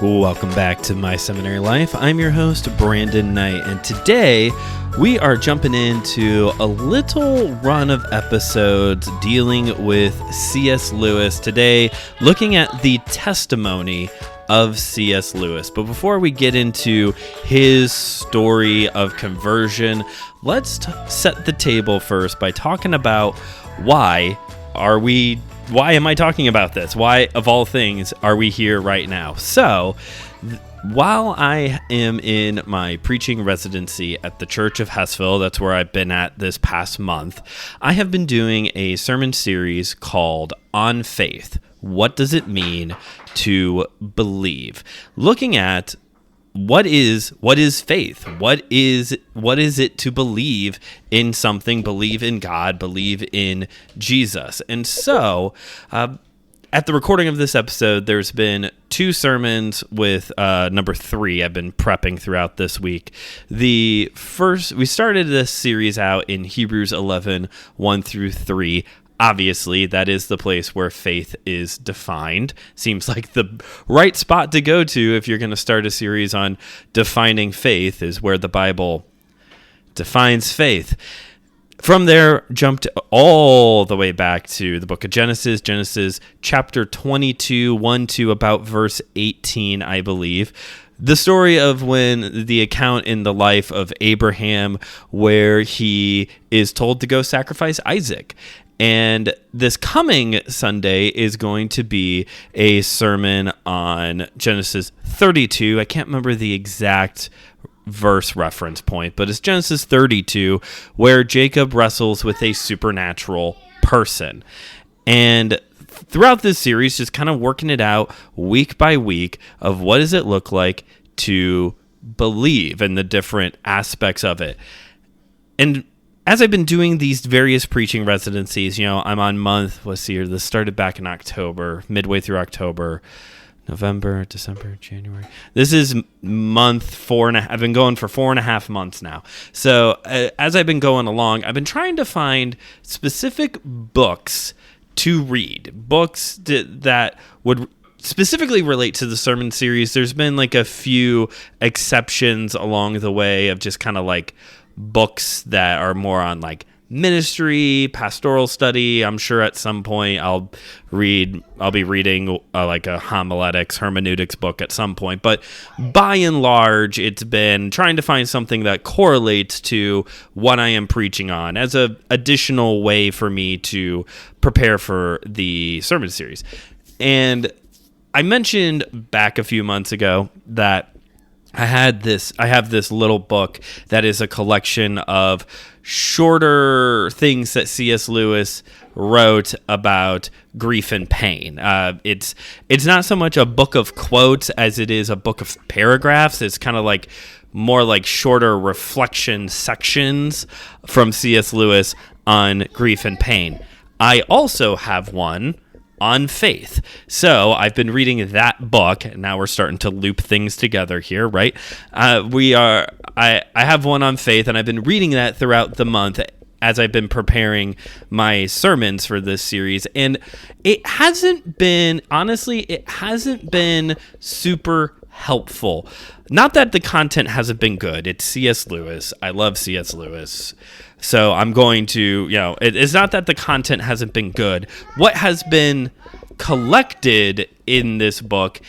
Welcome back to My Seminary Life. I'm your host, Brandon Knight, and today we are jumping into a little run of episodes dealing with C.S. Lewis. Today, looking at the testimony of C.S. Lewis. But before we get into his story of conversion, let's set the table first by talking about why am I talking about this? Why, of all things, are we here right now? So, while I am in my preaching residency at the Church of Hessville, that's where I've been at this past month, I have been doing a sermon series called On Faith. What does it mean to believe? Looking at what is faith? What is it to believe in something, believe in God, believe in Jesus? And so, at the recording of this episode, there's been 2 sermons with number 3 I've been prepping throughout this week. The first, we started this series out in Hebrews 11, 1 through 3. Obviously, that is the place where faith is defined. Seems like the right spot to go to if you're going to start a series on defining faith, is where the Bible defines faith. From there, jumped all the way back to the book of Genesis chapter 22, 1 to about verse 18, I believe. The story of when the account in the life of Abraham where he is told to go sacrifice Isaac. And this coming Sunday is going to be a sermon on Genesis 32. I can't remember the exact verse reference point, but it's Genesis 32, where Jacob wrestles with a supernatural person. And throughout this series, just kind of working it out week by week of what does it look like to believe and the different aspects of it. And as I've been doing these various preaching residencies, I'm on this started back in October, midway through October, November, December, January. This is month 4.5. I've been going for 4.5 months now. So as I've been going along, I've been trying to find specific books to read, books that would specifically relate to the sermon series. There's been like a few exceptions along the way of just kind of like books that are more on like ministry, pastoral study. I'm sure at some point I'll be reading like a homiletics, hermeneutics book at some point. But by and large, it's been trying to find something that correlates to what I am preaching on as a additional way for me to prepare for the sermon series. And I mentioned back a few months ago that I have this little book that is a collection of shorter things that C.S. Lewis wrote about grief and pain. It's not so much a book of quotes as it is a book of paragraphs. It's kind of like more like shorter reflection sections from C.S. Lewis on grief and pain. I also have one on faith. So I've been reading that book, and now we're starting to loop things together here, right? I have one on faith, and I've been reading that throughout the month as I've been preparing my sermons for this series. And it hasn't been super helpful. Not that the content hasn't been good. It's C.S. Lewis. I love C.S. Lewis. So I'm going to, it's not that the content hasn't been good. What has been collected in this book,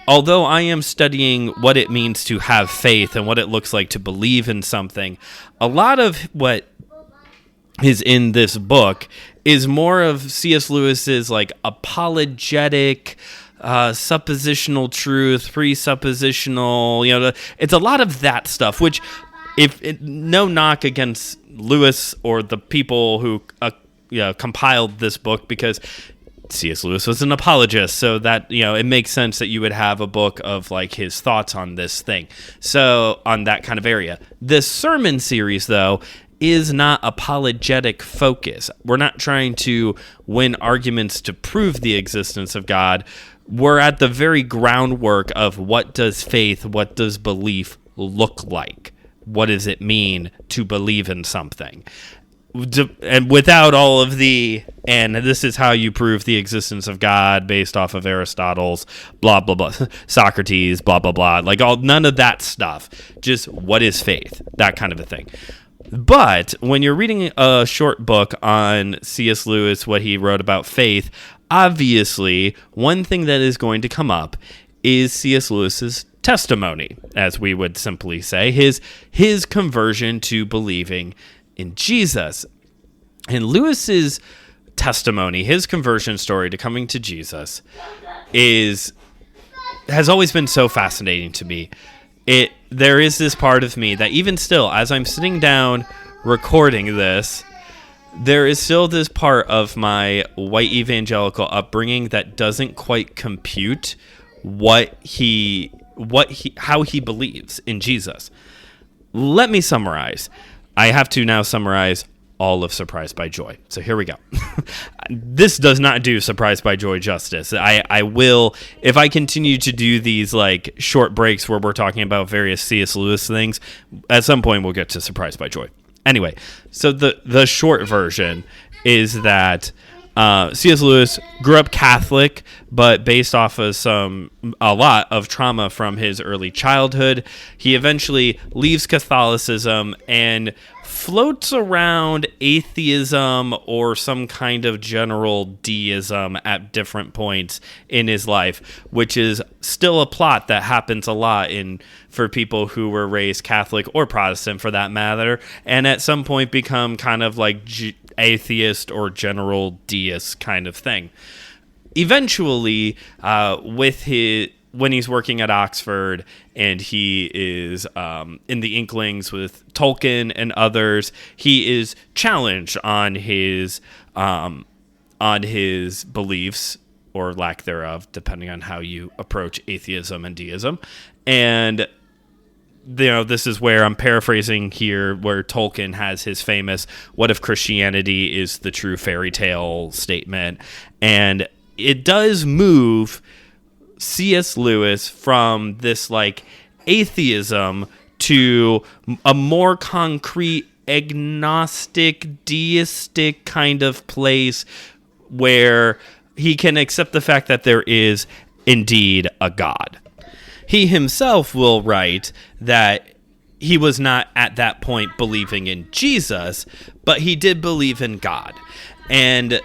although I am studying what it means to have faith and what it looks like to believe in something, a lot of what is in this book is more of C.S. Lewis's like apologetic, suppositional truth, presuppositional, it's a lot of that stuff, which no knock against Lewis or the people who compiled this book, because C.S. Lewis was an apologist, so that it makes sense that you would have a book of like his thoughts on this thing, so on that kind of area. This sermon series, though, is not apologetic focus. We're not trying to win arguments to prove the existence of God. We're at the very groundwork of what does faith, what does belief look like? What does it mean to believe in something? and without all of and this is how you prove the existence of God based off of Aristotle's blah blah blah, Socrates blah blah blah, like none of that stuff, just what is faith, that kind of a thing. But when you're reading a short book on C.S. Lewis, what he wrote about faith, obviously one thing that is going to come up is C.S. Lewis's testimony, as we would simply say, his conversion to believing in Jesus. And Lewis's testimony, his conversion story to coming to Jesus has always been so fascinating to me. There is this part of me that even still, as I'm sitting down recording this, there is still this part of my white evangelical upbringing that doesn't quite compute how he believes in Jesus. Let me summarize. I have to now summarize all of Surprised by Joy. So here we go. This does not do Surprised by Joy justice. I will, if I continue to do these like short breaks where we're talking about various C.S. Lewis things, at some point we'll get to Surprised by Joy. Anyway, so the short version is that C.S. Lewis grew up Catholic, but based off of a lot of trauma from his early childhood, he eventually leaves Catholicism and floats around atheism or some kind of general deism at different points in his life, which is still a plot that happens a lot for people who were raised Catholic or Protestant for that matter, and at some point become kind of like atheist or general deist kind of thing. Eventually, when he's working at Oxford and he is in the Inklings with Tolkien and others, he is challenged on his beliefs or lack thereof, depending on how you approach atheism and deism. And this is where I'm paraphrasing here, where Tolkien has his famous "What if Christianity is the true fairy tale" statement, and it does move C.S. Lewis from this like atheism to a more concrete agnostic, deistic kind of place where he can accept the fact that there is indeed a God. He himself will write that he was not at that point believing in Jesus, but he did believe in God. And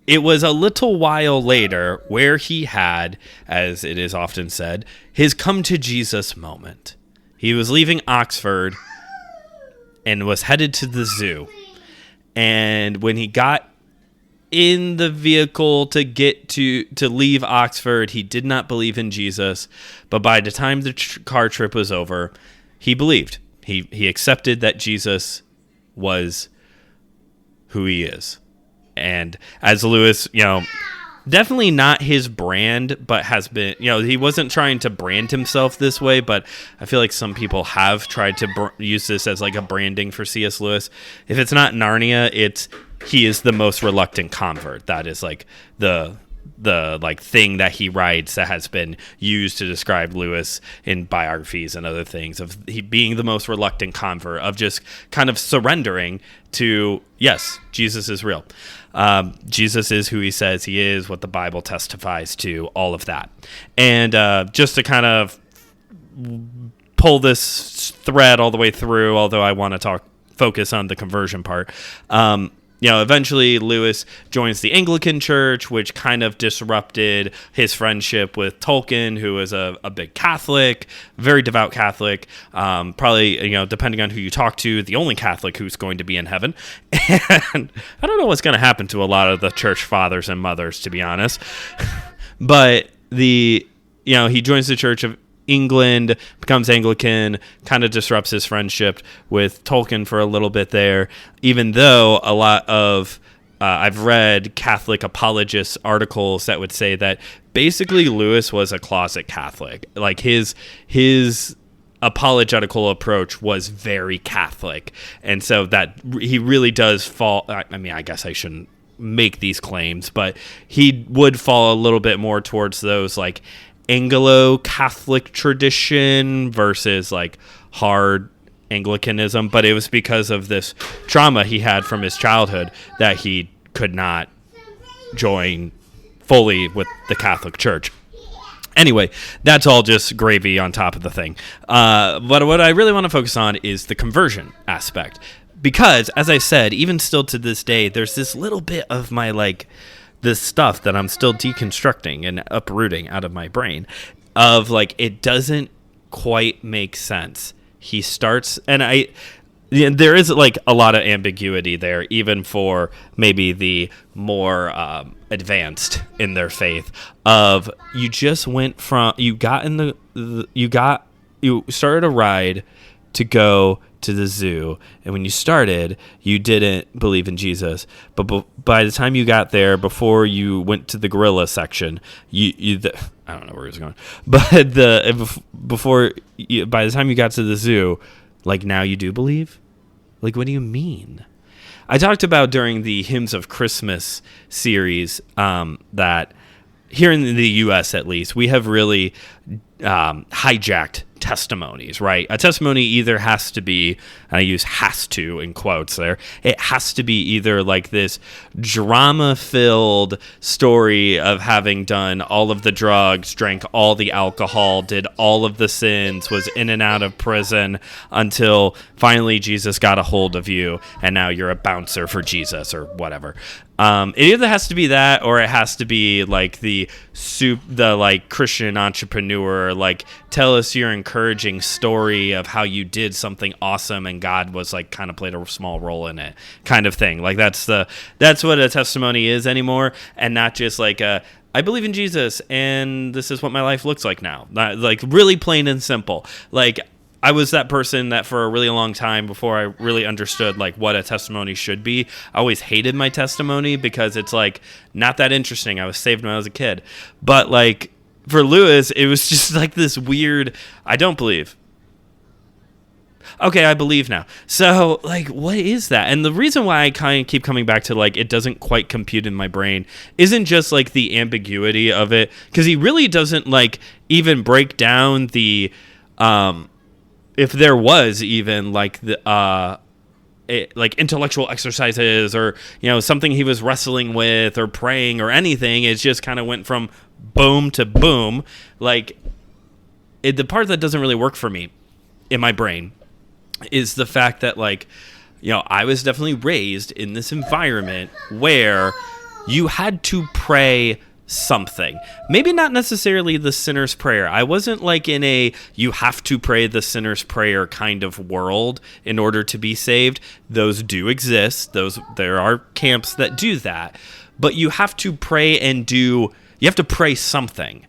it was a little while later where he had, as it is often said, his come to Jesus moment. He was leaving Oxford and was headed to the zoo. And when he got in the vehicle to leave Oxford, he did not believe in Jesus. But by the time the car trip was over, he believed. He accepted that Jesus was who he is. And as Lewis, definitely not his brand, but has been, he wasn't trying to brand himself this way, but I feel like some people have tried to use this as like a branding for C.S. Lewis. If it's not Narnia, he is the most reluctant convert. That is like the like thing that he writes that has been used to describe Lewis in biographies and other things, of he being the most reluctant convert, of just kind of surrendering to, yes, Jesus is real. Jesus is who he says he is, what the Bible testifies to, all of that. And just to kind of pull this thread all the way through, although I want to focus on the conversion part, eventually Lewis joins the Anglican Church, which kind of disrupted his friendship with Tolkien, who is a big Catholic, very devout Catholic, probably, depending on who you talk to, the only Catholic who's going to be in heaven. And I don't know what's going to happen to a lot of the church fathers and mothers, to be honest. But he joins the Church of England, becomes Anglican, kind of disrupts his friendship with Tolkien for a little bit there, even though a lot of I've read Catholic apologists articles that would say that basically Lewis was a closet Catholic. Like his apologetical approach was very Catholic, and so that he really does fall. I mean, I guess I shouldn't make these claims, but he would fall a little bit more towards those like Anglo-Catholic tradition versus like hard Anglicanism, but it was because of this trauma he had from his childhood that he could not join fully with the Catholic Church. Anyway, that's all just gravy on top of the thing. But what I really want to focus on is the conversion aspect. Because, as I said, even still to this day, there's this little bit of my, like, this stuff that I'm still deconstructing and uprooting out of my brain of, like, it doesn't quite make sense. He starts, and there is, like, a lot of ambiguity there, even for maybe the more advanced in their faith, of you just went from, you started a ride to go to the zoo, and when you started, you didn't believe in Jesus, but by the time you got there, before you went to the gorilla section, I don't know where he was going, but by the time you got to the zoo, like, now you do believe? Like, what do you mean? I talked about during the Hymns of Christmas series that here in the U.S. at least, we have really hijacked testimonies, right? A testimony either has to be, and I use "has to" in quotes there, it has to be either like this drama-filled story of having done all of the drugs, drank all the alcohol, did all of the sins, was in and out of prison until finally Jesus got a hold of you, and now you're a bouncer for Jesus or whatever. It either has to be that, or it has to be like the like Christian entrepreneur, like, tell us your encouraging story of how you did something awesome and God was like kind of played a small role in it, kind of thing. Like, that's what a testimony is anymore, and not just like I believe in Jesus and this is what my life looks like now. Like, really plain and simple. Like, I was that person that for a really long time, before I really understood like what a testimony should be, I always hated my testimony because it's like not that interesting. I was saved when I was a kid. But like for Lewis, it was just like this weird, I don't believe. Okay, I believe now. So like, what is that? And the reason why I kind of keep coming back to like it doesn't quite compute in my brain isn't just like the ambiguity of it, because he really doesn't like even break down the if there was even like the like intellectual exercises or, you know, something he was wrestling with or praying or anything. It just kind of went from boom to boom. Like the part that doesn't really work for me in my brain is the fact that, like, you know, I was definitely raised in this environment where you had to pray something. Maybe not necessarily the sinner's prayer. I wasn't like in a you have to pray the sinner's prayer kind of world in order to be saved. Those do exist. There are camps that do that. But you have to pray you have to pray something.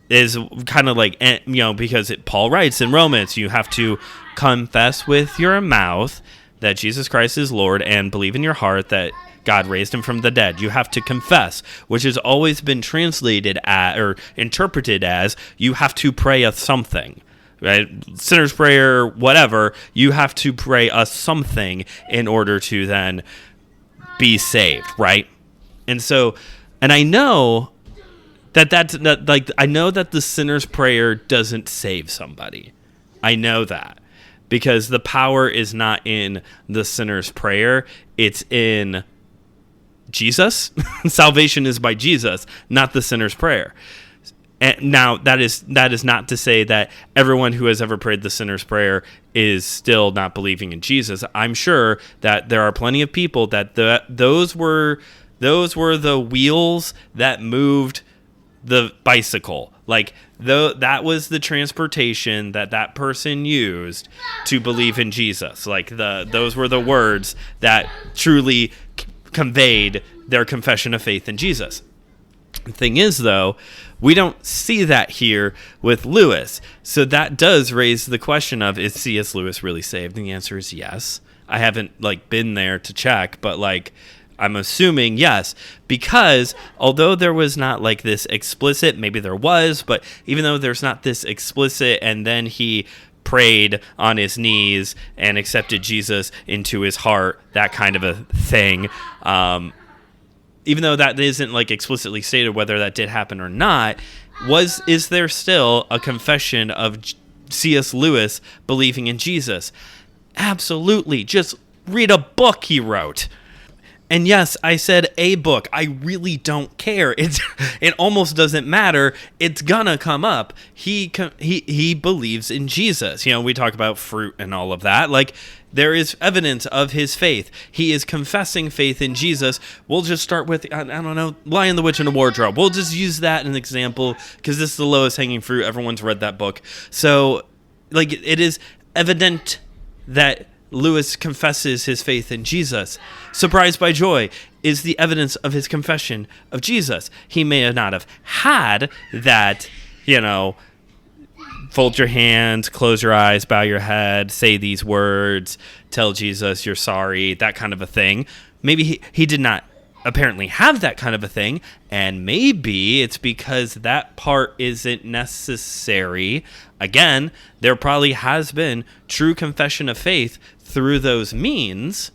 Is kind of like, you know, because Paul writes in Romans, you have to confess with your mouth that Jesus Christ is Lord and believe in your heart that God raised him from the dead. You have to confess, which has always been translated or interpreted as you have to pray a something, right? Sinner's prayer, whatever. You have to pray a something in order to then be saved, right? And so, and I know that's like, I know that the sinner's prayer doesn't save somebody. I know that because the power is not in the sinner's prayer. It's in Jesus. Salvation is by Jesus, not the sinner's prayer. And now that is not to say that everyone who has ever prayed the sinner's prayer is still not believing in Jesus. I'm sure that there are plenty of people that those were the wheels that moved the bicycle. Like that was the transportation that person used to believe in Jesus. Like those were the words that truly conveyed their confession of faith in Jesus. The thing is, though, we don't see that here with Lewis. So that does raise the question of, is C.S. Lewis really saved? And the answer is yes. I haven't been there to check, but I'm assuming yes, because although there was not this explicit, maybe there was, but even though there's not this explicit, and then he prayed on his knees and accepted Jesus into his heart, that kind of a thing. Even though that isn't explicitly stated whether that did happen or not, is there still a confession of C.S. Lewis believing in Jesus? Absolutely. Just read a book he wrote. And yes, I said a book. I really don't care. It almost doesn't matter. It's gonna come up. He believes in Jesus. We talk about fruit and all of that. Like, there is evidence of his faith. He is confessing faith in Jesus. We'll just start with, I don't know, Lion, the Witch, and the Wardrobe. We'll just use that as an example because this is the lowest hanging fruit. Everyone's read that book. So, like, it is evident that Lewis confesses his faith in Jesus. Surprised by Joy is the evidence of his confession of Jesus. He may not have had that, fold your hands, close your eyes, bow your head, say these words, tell Jesus you're sorry, that kind of a thing. Maybe he did not apparently have that kind of a thing, and maybe it's because that part isn't necessary. Again, there probably has been true confession of faith through those means,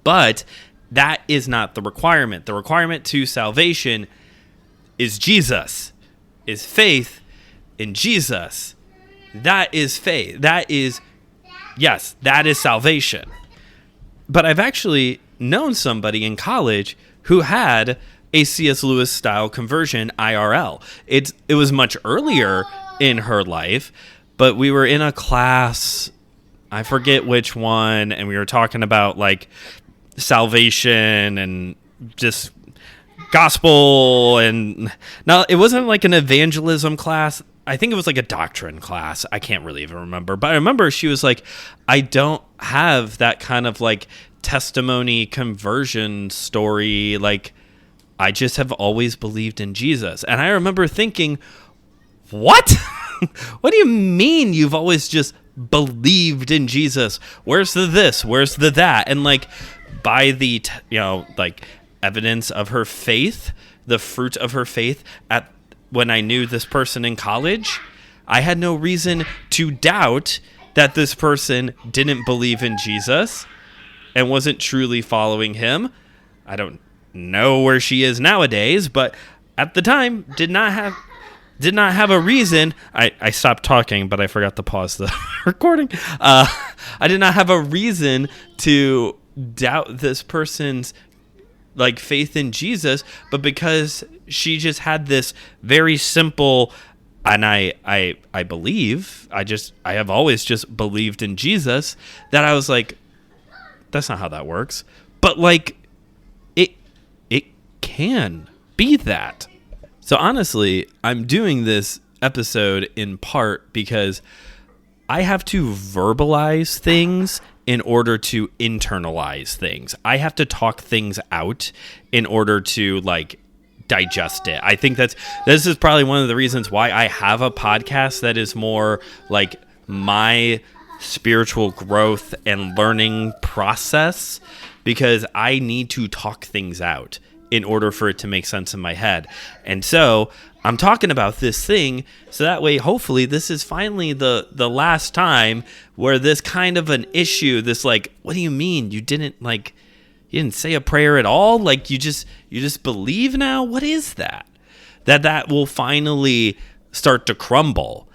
but that is not the requirement. The requirement to salvation is Jesus, is faith in Jesus. That is faith. That is salvation. But I've actually known somebody in college who had a C.S. Lewis style conversion IRL. It was much earlier in her life, but we were in a class, I forget which one, and we were talking about like salvation and just gospel, and now it wasn't like an evangelism class. I think it was like a doctrine class. I can't really even remember, but I remember she was like, I don't have that kind of like testimony conversion story. Like, I just have always believed in Jesus. And I remember thinking, what? What do you mean you've always just believed in Jesus? Where's the this? Where's the that? And like, by the, like evidence of her faith, the fruit of her faith when I knew this person in college, I had no reason to doubt that this person didn't believe in Jesus and wasn't truly following him. I don't know where she is nowadays, but at the time did not have a reason. I stopped talking, but I forgot to pause the recording. I did not have a reason to doubt this person's like faith in Jesus, but because she just had this very simple, and I believe, I have always just believed in Jesus, that I was like, that's not how that works. But like, it can be that. So honestly, I'm doing this episode in part because I have to verbalize things in order to internalize things. I have to talk things out in order to like digest it. I think this is probably one of the reasons why I have a podcast that is more like my spiritual growth and learning process, because I need to talk things out in order for it to make sense in my head. And so I'm talking about this thing so that way, hopefully, this is finally the last time where this kind of an issue, this like, what do you mean you didn't say a prayer at all? Like you just believe now? What is that? That will finally start to crumble.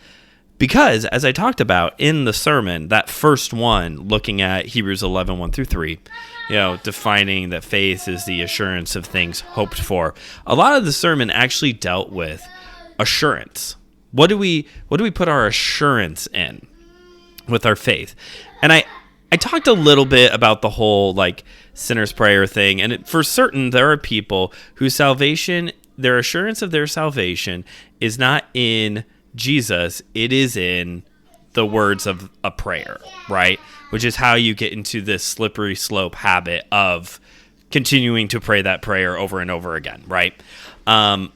Because as I talked about in the sermon, that first one, looking at Hebrews 11, 1 through 3, defining that faith is the assurance of things hoped for. A lot of the sermon actually dealt with assurance. What do we put our assurance in with our faith? And I talked a little bit about the whole like sinner's prayer thing. And for certain, there are people whose salvation, their assurance of their salvation is not in Jesus, it is in the words of a prayer, right? Which is how you get into this slippery slope habit of continuing to pray that prayer over and over again, right? But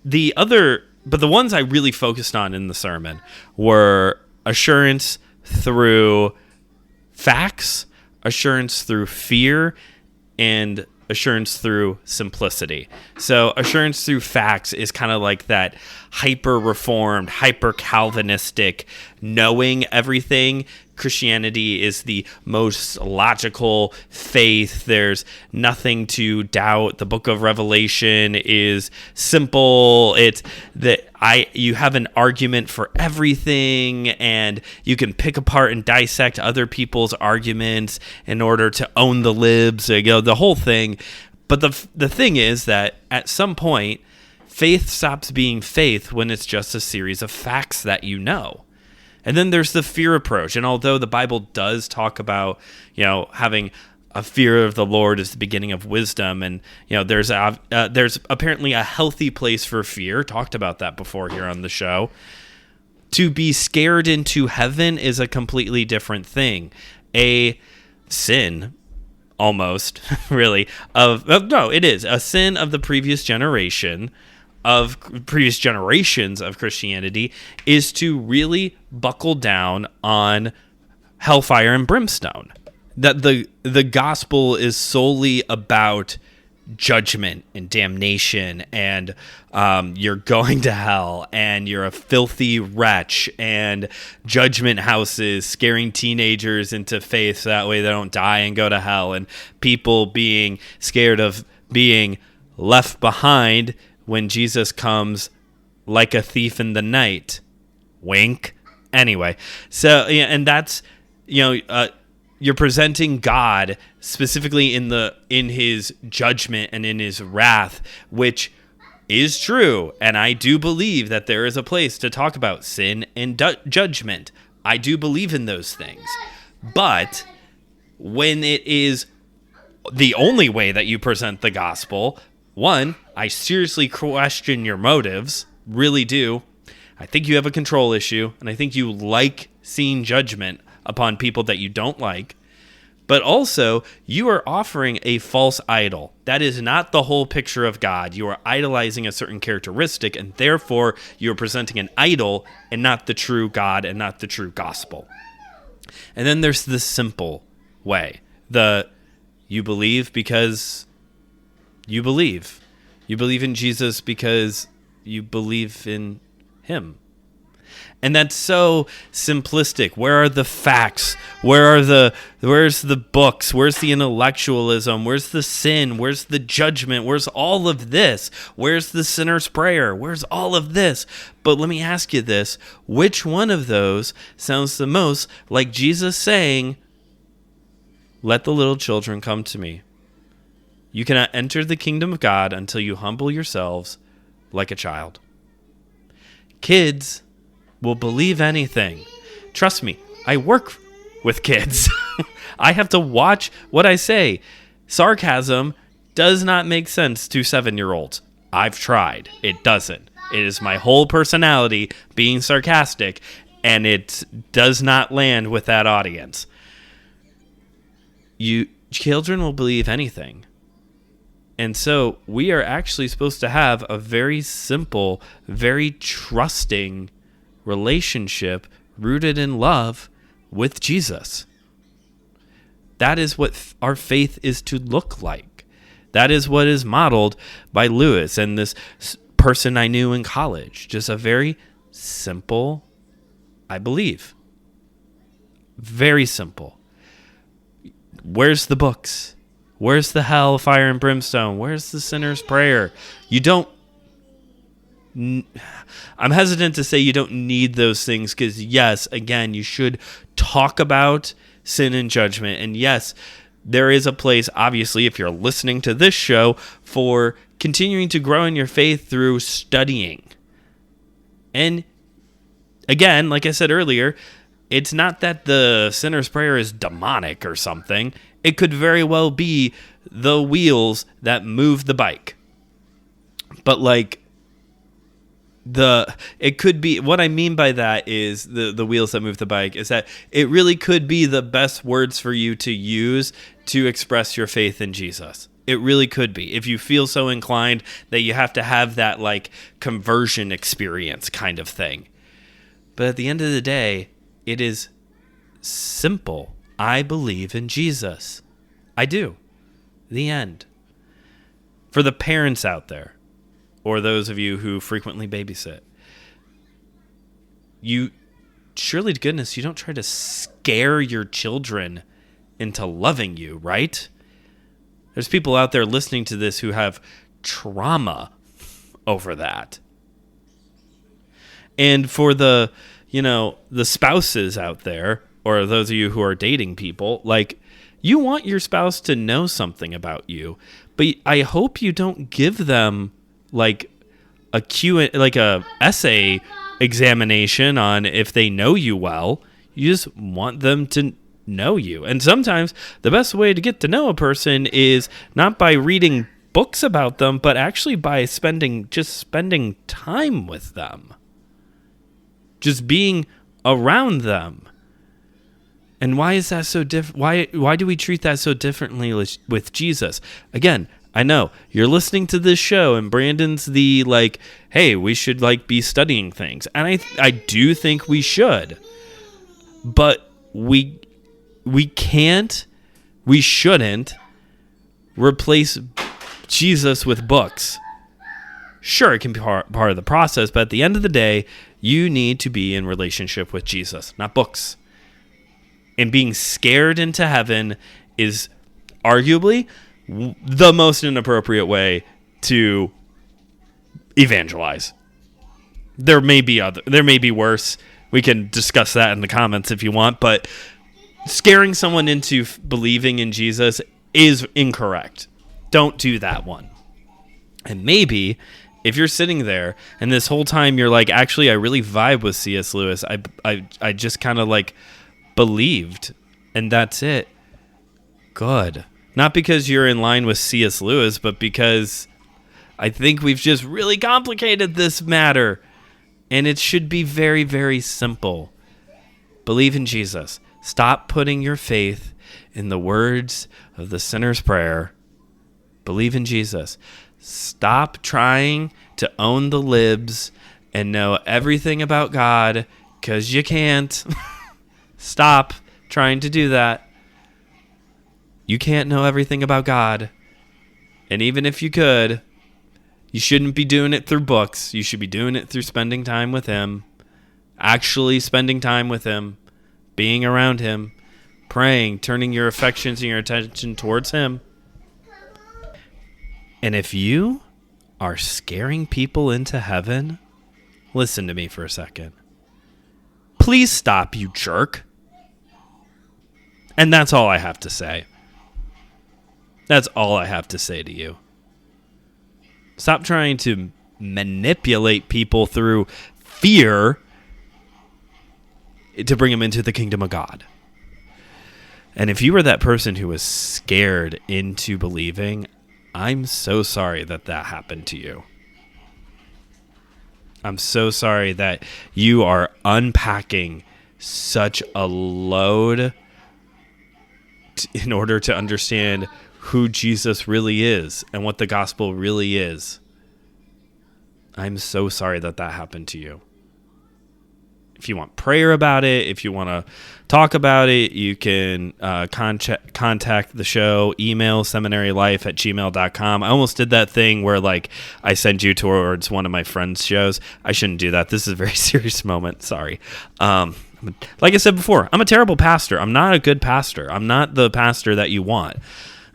the ones I really focused on in the sermon were assurance through facts, assurance through fear, and assurance through simplicity. So assurance through facts is kind of like that hyper-reformed, hyper-Calvinistic, knowing everything. Christianity is the most logical faith. There's nothing to doubt. The book of Revelation is simple. It's that you have an argument for everything, and you can pick apart and dissect other people's arguments in order to own the libs, the whole thing. But the thing is that at some point, faith stops being faith when it's just a series of facts that you know. And then there's the fear approach. And although the Bible does talk about, having a fear of the Lord is the beginning of wisdom, and there's apparently a healthy place for fear. Talked about that before here on the show. To be scared into heaven is a completely different thing. A sin, almost, really, it is a sin of the previous generations of Christianity is to really buckle down on hellfire and brimstone. That the gospel is solely about judgment and damnation, and you're going to hell, and you're a filthy wretch, and judgment houses scaring teenagers into faith so that way they don't die and go to hell, and people being scared of being left behind when Jesus comes like a thief in the night. Wink. Anyway, so and that's you're presenting God specifically in his judgment and in his wrath, which is true, and I do believe that there is a place to talk about sin and judgment. I do believe in those things, but when it is the only way that you present the gospel, one, I seriously question your motives, really do. I think you have a control issue, and I think you like seeing judgment upon people that you don't like. But also, you are offering a false idol. That is not the whole picture of God. You are idolizing a certain characteristic, and therefore you are presenting an idol and not the true God and not the true gospel. And then there's the simple way. You believe because you believe. You believe in Jesus because you believe in him. And that's so simplistic. Where are the facts? Where's the books? Where's the intellectualism? Where's the sin? Where's the judgment? Where's all of this? Where's the sinner's prayer? Where's all of this? But let me ask you this. Which one of those sounds the most like Jesus saying, "Let the little children come to me. You cannot enter the kingdom of God until you humble yourselves like a child." Kids will believe anything. Trust me, I work with kids. I have to watch what I say. Sarcasm does not make sense to 7-year-olds. I've tried. It doesn't. It is my whole personality being sarcastic, and it does not land with that audience. Children will believe anything. And so we are actually supposed to have a very simple, very trusting relationship rooted in love with Jesus. That is what our faith is to look like. That is what is modeled by Lewis and this person I knew in college. Just a very simple, I believe. Very simple. Where's the books? Where's the hell, fire, and brimstone? Where's the sinner's prayer? I'm hesitant to say you don't need those things because, yes, again, you should talk about sin and judgment. And, yes, there is a place, obviously, if you're listening to this show, for continuing to grow in your faith through studying. And, again, like I said earlier, it's not that the sinner's prayer is demonic or something. It could very well be the wheels that move the bike. But, it could be, what I mean by that is the wheels that move the bike is that it really could be the best words for you to use to express your faith in Jesus. It really could be. If you feel so inclined that you have to have that conversion experience kind of thing. But at the end of the day, it is simple. I believe in Jesus. I do. The end. For the parents out there, or those of you who frequently babysit, surely to goodness, you don't try to scare your children into loving you, right? There's people out there listening to this who have trauma over that. And for the spouses out there, or those of you who are dating people, like, you want your spouse to know something about you, but I hope you don't give them like a essay examination on if they know you well. You just want them to know you. And sometimes the best way to get to know a person is not by reading books about them, but actually by spending time with them. Just being around them. And why is that so different? Why do we treat that so differently with Jesus? Again, I know you're listening to this show and Brandon's the hey, we should be studying things. And I do think we should. But we shouldn't replace Jesus with books. Sure, it can be part of the process, but at the end of the day, you need to be in relationship with Jesus, not books. And being scared into heaven is arguably the most inappropriate way to evangelize. There may be worse. We can discuss that in the comments if you want, but scaring someone into believing in Jesus is incorrect. Don't do that one. And maybe if you're sitting there and this whole time you're like, actually, I really vibe with C.S. Lewis. I just kind of believed, and that's it. Good. Not because you're in line with C.S. Lewis, but because I think we've just really complicated this matter. And it should be very, very simple. Believe in Jesus. Stop putting your faith in the words of the sinner's prayer. Believe in Jesus. Stop trying to own the libs and know everything about God, because you can't. Stop trying to do that. You can't know everything about God. And even if you could, you shouldn't be doing it through books. You should be doing it through spending time with Him. Actually spending time with Him. Being around Him. Praying. Turning your affections and your attention towards Him. And if you are scaring people into heaven, listen to me for a second. Please stop, you jerk. And that's all I have to say. That's all I have to say to you. Stop trying to manipulate people through fear to bring them into the kingdom of God. And if you were that person who was scared into believing, I'm so sorry that happened to you. I'm so sorry that you are unpacking such a load in order to understand who Jesus really is and what the gospel really is. I'm so sorry that happened to you. If you want prayer about it, if you want to talk about it, you can contact the show, email seminarylife@gmail.com. I almost did that thing where I send you towards one of my friends' shows. I shouldn't do that. This is a very serious moment. Sorry. Like I said before, I'm a terrible pastor. I'm not a good pastor. I'm not the pastor that you want.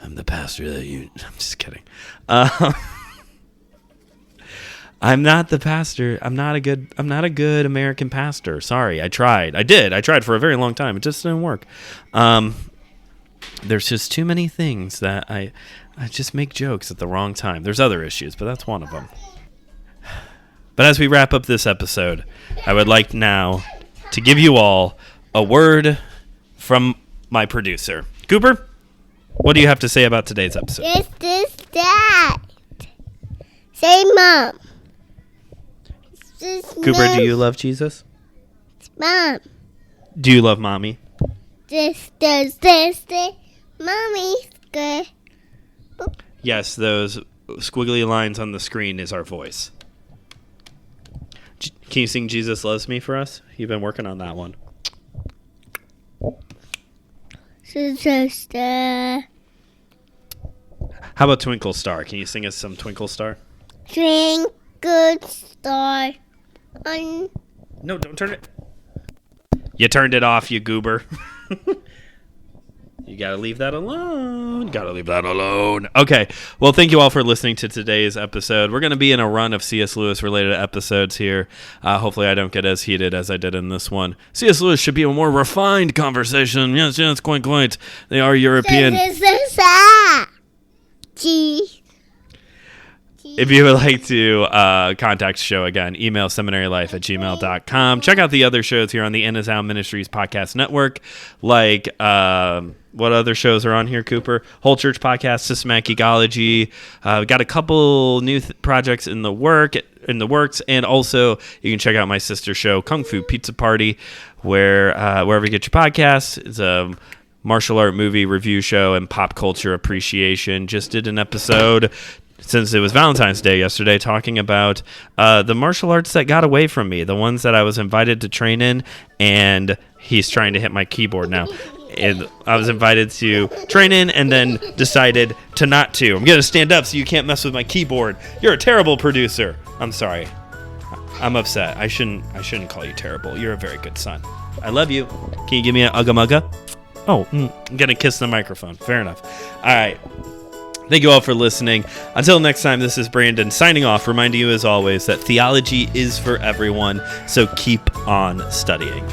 I'm the pastor that you... I'm just kidding. I'm not the pastor. I'm not a good American pastor. Sorry, I tried. I tried for a very long time. It just didn't work. There's just too many things that I just make jokes at the wrong time. There's other issues, but that's one of them. But as we wrap up this episode, I would like now to give you all a word from my producer. Cooper, what do you have to say about today's episode? This, that. Say Mom. Cooper, do you love Jesus? Mom. Do you love Mommy? This. Mommy's good. Yes, those squiggly lines on the screen is our voice. Can you sing Jesus Loves Me for us? You've been working on that one. Sister. How about Twinkle Star? Can you sing us some Twinkle Star? Twinkle star. No, don't turn it. You turned it off, you goober. You gotta leave that alone. Okay, well, thank you all for listening to today's episode. We're gonna be in a run of C.S. Lewis related episodes here. Hopefully I don't get as heated as I did in this one. C.S. Lewis should be a more refined conversation. Yes, quite. They are European. If you would like to contact the show again, email seminarylife@gmail.com. Check out the other shows here on the In Is Out Ministries podcast network, like what other shows are on here, Cooper? Whole Church Podcast, Systematic Ecology. We've got a couple new projects in the works, and also you can check out my sister show, Kung Fu Pizza Party, where wherever you get your podcasts. It's a martial art movie review show and pop culture appreciation. Just did an episode, since it was Valentine's Day yesterday, talking about the martial arts that got away from me, the ones that I was invited to train in, and he's trying to hit my keyboard now. And I was invited to train in and then decided to not to. I'm going to stand up so you can't mess with my keyboard. You're a terrible producer. I'm sorry. I'm upset. I shouldn't call you terrible. You're a very good son. I love you. Can you give me an ugga mugga? Oh, I'm going to kiss the microphone. Fair enough. All right. Thank you all for listening. Until next time, this is Brandon signing off, reminding you as always that theology is for everyone, so keep on studying.